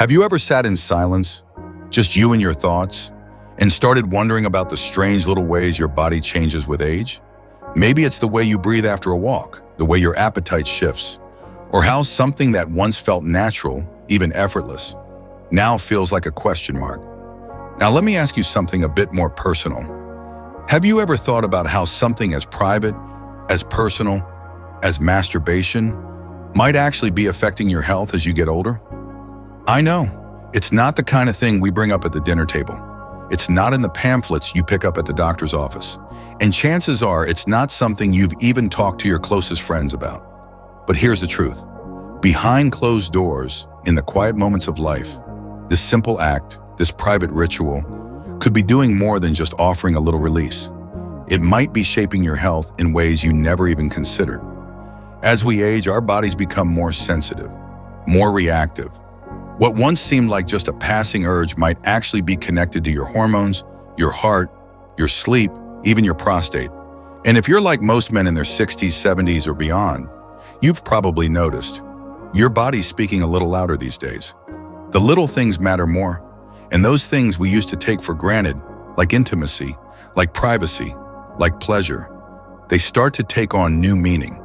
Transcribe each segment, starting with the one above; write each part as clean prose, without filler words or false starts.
Have you ever sat in silence, just you and your thoughts, and started wondering about the strange little ways your body changes with age? Maybe it's the way you breathe after a walk, the way your appetite shifts, or how something that once felt natural, even effortless, now feels like a question mark. Now let me ask you something a bit more personal. Have you ever thought about how something as private, as personal, as masturbation might actually be affecting your health as you get older? I know, it's not the kind of thing we bring up at the dinner table. It's not in the pamphlets you pick up at the doctor's office. And chances are it's not something you've even talked to your closest friends about. But here's the truth. Behind closed doors, in the quiet moments of life, this simple act, this private ritual, could be doing more than just offering a little release. It might be shaping your health in ways you never even considered. As we age, our bodies become more sensitive, more reactive. What once seemed like just a passing urge might actually be connected to your hormones, your heart, your sleep, even your prostate. And if you're like most men in their 60s, 70s, or beyond, you've probably noticed your body's speaking a little louder these days. The little things matter more, and those things we used to take for granted, like intimacy, like privacy, like pleasure, they start to take on new meaning.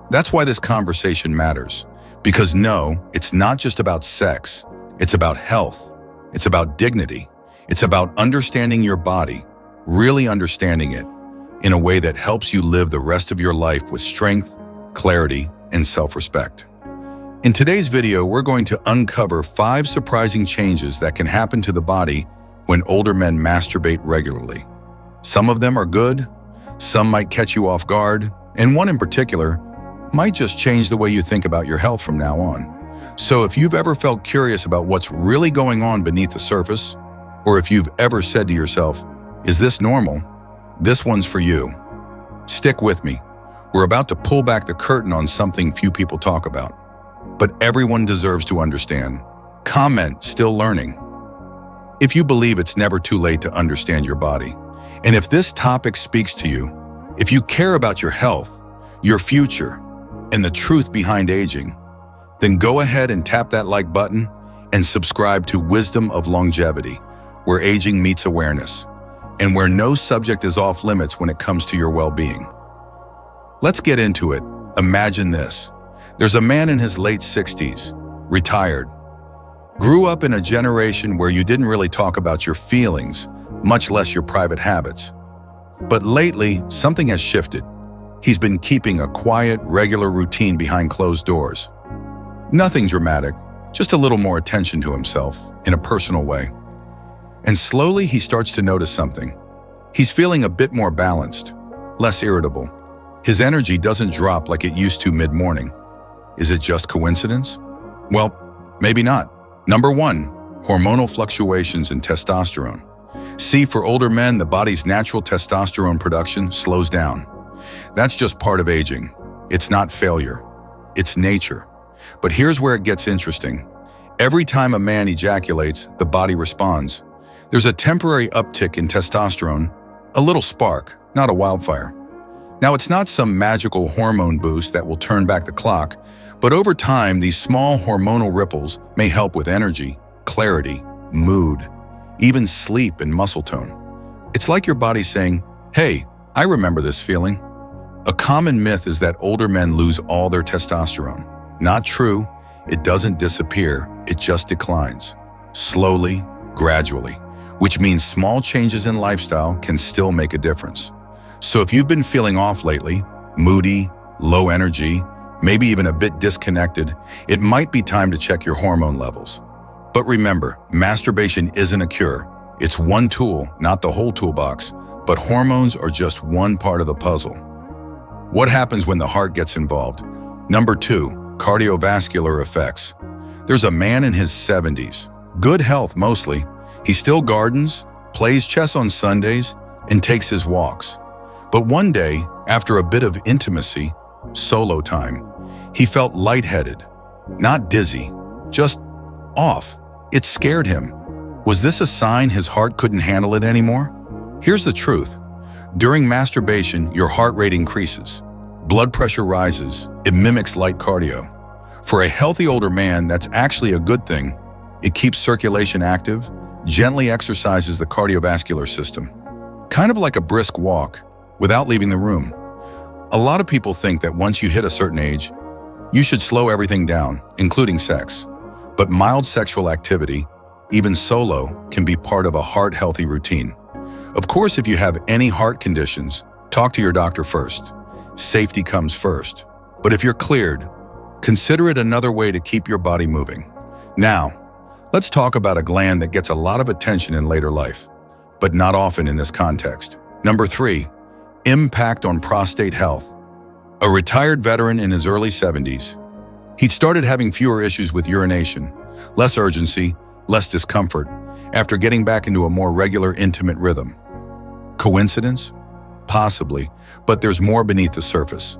That's why this conversation matters. Because no, it's not just about sex. It's about health. It's about dignity. It's about understanding your body, really understanding it, in a way that helps you live the rest of your life with strength, clarity, and self-respect. In today's video, we're going to uncover 5 surprising changes that can happen to the body when older men masturbate regularly. Some of them are good, some might catch you off guard, and one in particular might just change the way you think about your health from now on. So if you've ever felt curious about what's really going on beneath the surface, or if you've ever said to yourself, "Is this normal?" This one's for you. Stick with me. We're about to pull back the curtain on something few people talk about, but everyone deserves to understand. Comment, still learning. If you believe it's never too late to understand your body, and if this topic speaks to you, if you care about your health, your future, and the truth behind aging, then go ahead and tap that like button and subscribe to Wisdom of Longevity, where aging meets awareness, and where no subject is off limits when it comes to your well-being. Let's get into it. Imagine this. There's a man in his late 60s, retired. Grew up in a generation where you didn't really talk about your feelings, much less your private habits. But lately, something has shifted. He's been keeping a quiet, regular routine behind closed doors. Nothing dramatic, just a little more attention to himself in a personal way. And slowly he starts to notice something. He's feeling a bit more balanced, less irritable. His energy doesn't drop like it used to mid-morning. Is it just coincidence? Well, maybe not. Number 1, hormonal fluctuations in testosterone. See, for older men, the body's natural testosterone production slows down. That's just part of aging. It's not failure. It's nature. But here's where it gets interesting. Every time a man ejaculates, the body responds. There's a temporary uptick in testosterone, a little spark, not a wildfire. Now, it's not some magical hormone boost that will turn back the clock, but over time, these small hormonal ripples may help with energy, clarity, mood, even sleep and muscle tone. It's like your body saying, "Hey, I remember this feeling." A common myth is that older men lose all their testosterone. Not true. It doesn't disappear. It just declines. Slowly, gradually, which means small changes in lifestyle can still make a difference. So if you've been feeling off lately, moody, low energy, maybe even a bit disconnected, it might be time to check your hormone levels. But remember, masturbation isn't a cure. It's one tool, not the whole toolbox, but hormones are just one part of the puzzle. What happens when the heart gets involved? Number 2, cardiovascular effects. There's a man in his 70s, good health mostly. He still gardens, plays chess on Sundays, and takes his walks. But one day, after a bit of intimacy, solo time, he felt lightheaded, not dizzy, just off. It scared him. Was this a sign his heart couldn't handle it anymore? Here's the truth. During masturbation, your heart rate increases. Blood pressure rises. It mimics light cardio. For a healthy older man, that's actually a good thing. It keeps circulation active, gently exercises the cardiovascular system, kind of like a brisk walk, without leaving the room. A lot of people think that once you hit a certain age, you should slow everything down, including sex. But mild sexual activity, even solo, can be part of a heart-healthy routine. Of course, if you have any heart conditions, talk to your doctor first. Safety comes first. But if you're cleared, consider it another way to keep your body moving. Now, let's talk about a gland that gets a lot of attention in later life, but not often in this context. Number 3, impact on prostate health. A retired veteran in his early 70s, he'd started having fewer issues with urination, less urgency, less discomfort, after getting back into a more regular, intimate rhythm. Coincidence? Possibly, but there's more beneath the surface.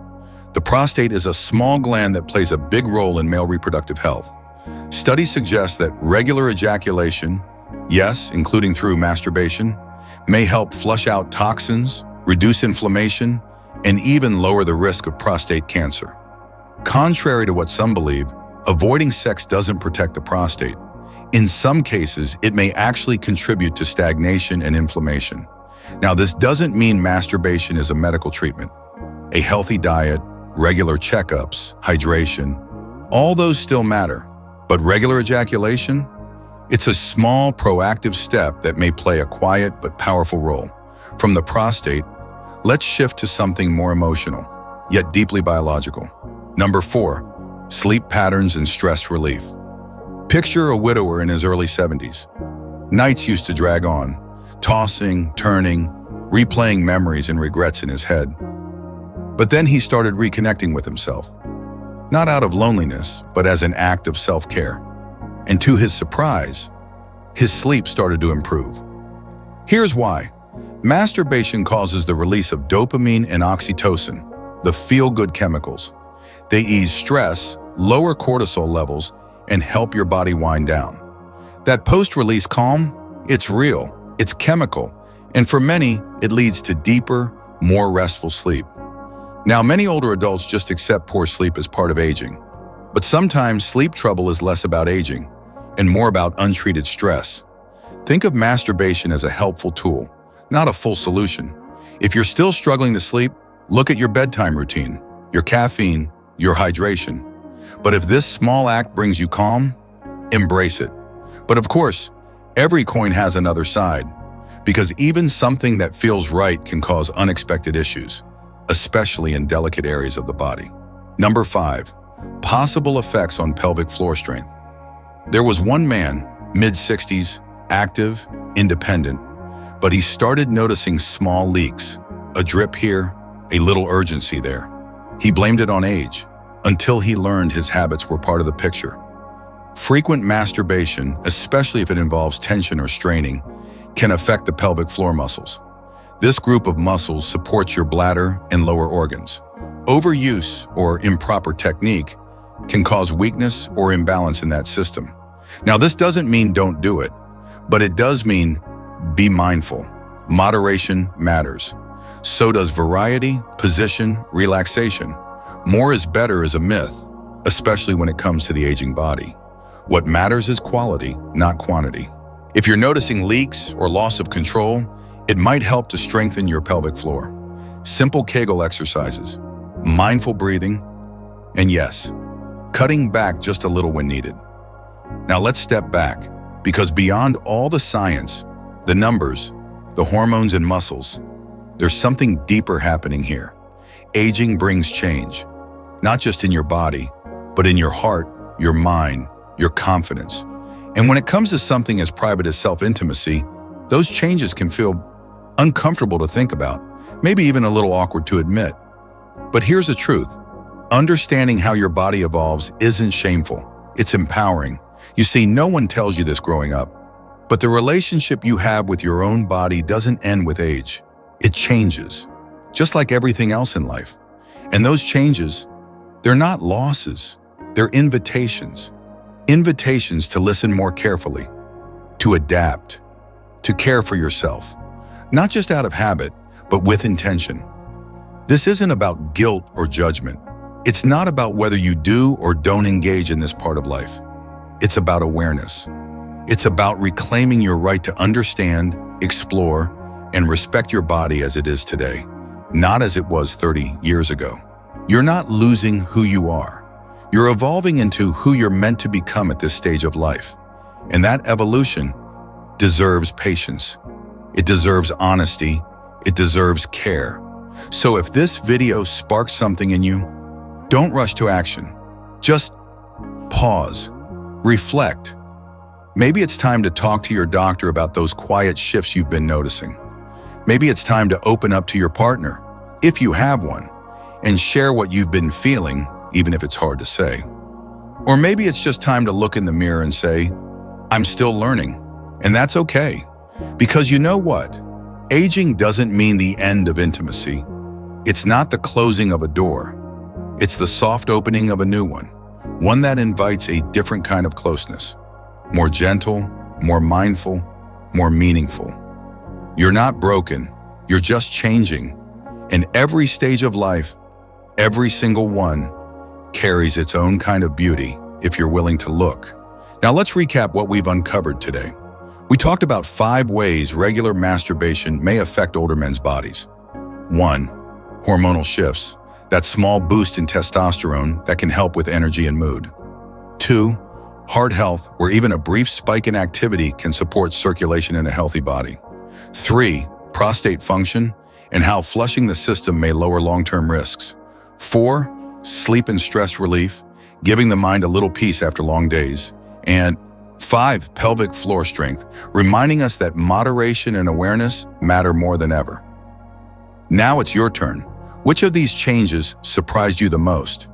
The prostate is a small gland that plays a big role in male reproductive health. Studies suggest that regular ejaculation, yes, including through masturbation, may help flush out toxins, reduce inflammation, and even lower the risk of prostate cancer. Contrary to what some believe, avoiding sex doesn't protect the prostate. In some cases, it may actually contribute to stagnation and inflammation. Now, this doesn't mean masturbation is a medical treatment. A healthy diet, regular checkups, hydration, all those still matter. But regular ejaculation? It's a small, proactive step that may play a quiet but powerful role. From the prostate, let's shift to something more emotional, yet deeply biological. Number 4, sleep patterns and stress relief. Picture a widower in his early 70s. Nights used to drag on, tossing, turning, replaying memories and regrets in his head. But then he started reconnecting with himself, not out of loneliness, but as an act of self-care. And to his surprise, his sleep started to improve. Here's why. Masturbation causes the release of dopamine and oxytocin, the feel-good chemicals. They ease stress, lower cortisol levels, and help your body wind down. That post-release calm, it's real, it's chemical, and for many, it leads to deeper, more restful sleep. Now, many older adults just accept poor sleep as part of aging, but sometimes sleep trouble is less about aging and more about untreated stress. Think of masturbation as a helpful tool, not a full solution. If you're still struggling to sleep, look at your bedtime routine, your caffeine, your hydration. But if this small act brings you calm, embrace it. But of course, every coin has another side, because even something that feels right can cause unexpected issues, especially in delicate areas of the body. Number 5, possible effects on pelvic floor strength. There was one man, mid-60s, active, independent, but he started noticing small leaks, a drip here, a little urgency there. He blamed it on age, until he learned his habits were part of the picture. Frequent masturbation, especially if it involves tension or straining, can affect the pelvic floor muscles. This group of muscles supports your bladder and lower organs. Overuse or improper technique can cause weakness or imbalance in that system. Now, this doesn't mean don't do it, but it does mean be mindful. Moderation matters. So does variety, position, relaxation. More is better is a myth, especially when it comes to the aging body. What matters is quality, not quantity. If you're noticing leaks or loss of control, it might help to strengthen your pelvic floor. Simple Kegel exercises, mindful breathing, and yes, cutting back just a little when needed. Now let's step back, because beyond all the science, the numbers, the hormones and muscles, there's something deeper happening here. Aging brings change, not just in your body, but in your heart, your mind, your confidence. And when it comes to something as private as self-intimacy, those changes can feel uncomfortable to think about, maybe even a little awkward to admit. But here's the truth. Understanding how your body evolves isn't shameful. It's empowering. You see, no one tells you this growing up, but the relationship you have with your own body doesn't end with age. It changes, just like everything else in life. And those changes, they're not losses, they're invitations. Invitations to listen more carefully, to adapt, to care for yourself, not just out of habit, but with intention. This isn't about guilt or judgment. It's not about whether you do or don't engage in this part of life. It's about awareness. It's about reclaiming your right to understand, explore, and respect your body as it is today, not as it was 30 years ago. You're not losing who you are. You're evolving into who you're meant to become at this stage of life. And that evolution deserves patience. It deserves honesty. It deserves care. So if this video sparks something in you, don't rush to action. Just pause, reflect. Maybe it's time to talk to your doctor about those quiet shifts you've been noticing. Maybe it's time to open up to your partner, if you have one, and share what you've been feeling, even if it's hard to say. Or maybe it's just time to look in the mirror and say, I'm still learning, and that's okay. Because you know what? Aging doesn't mean the end of intimacy. It's not the closing of a door. It's the soft opening of a new one that invites a different kind of closeness. More gentle, more mindful, more meaningful. You're not broken, you're just changing. And every stage of life, every single one, carries its own kind of beauty if you're willing to look. Now let's recap what we've uncovered today. We talked about 5 ways regular masturbation may affect older men's bodies. 1. Hormonal shifts, that small boost in testosterone that can help with energy and mood. 2. Heart health, where even a brief spike in activity can support circulation in a healthy body. 3. Prostate function, and how flushing the system may lower long-term risks. 4. Sleep and stress relief, giving the mind a little peace after long days. And 5. Pelvic floor strength, reminding us that moderation and awareness matter more than ever. Now it's your turn. Which of these changes surprised you the most?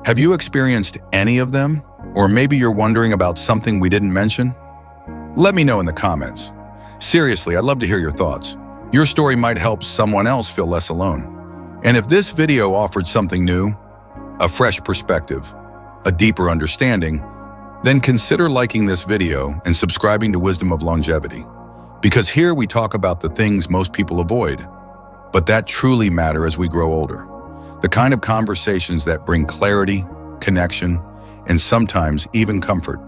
Have you experienced any of them? Or maybe you're wondering about something we didn't mention? Let me know in the comments. Seriously, I'd love to hear your thoughts. Your story might help someone else feel less alone. And if this video offered something new, a fresh perspective, a deeper understanding, then consider liking this video and subscribing to Wisdom of Longevity. Because here we talk about the things most people avoid, but that truly matter as we grow older. The kind of conversations that bring clarity, connection, and sometimes even comfort.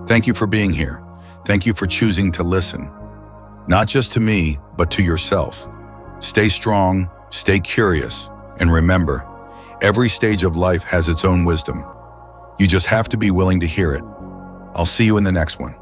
Thank you for being here. Thank you for choosing to listen. Not just to me, but to yourself. Stay strong, stay curious, and remember, every stage of life has its own wisdom. You just have to be willing to hear it. I'll see you in the next one.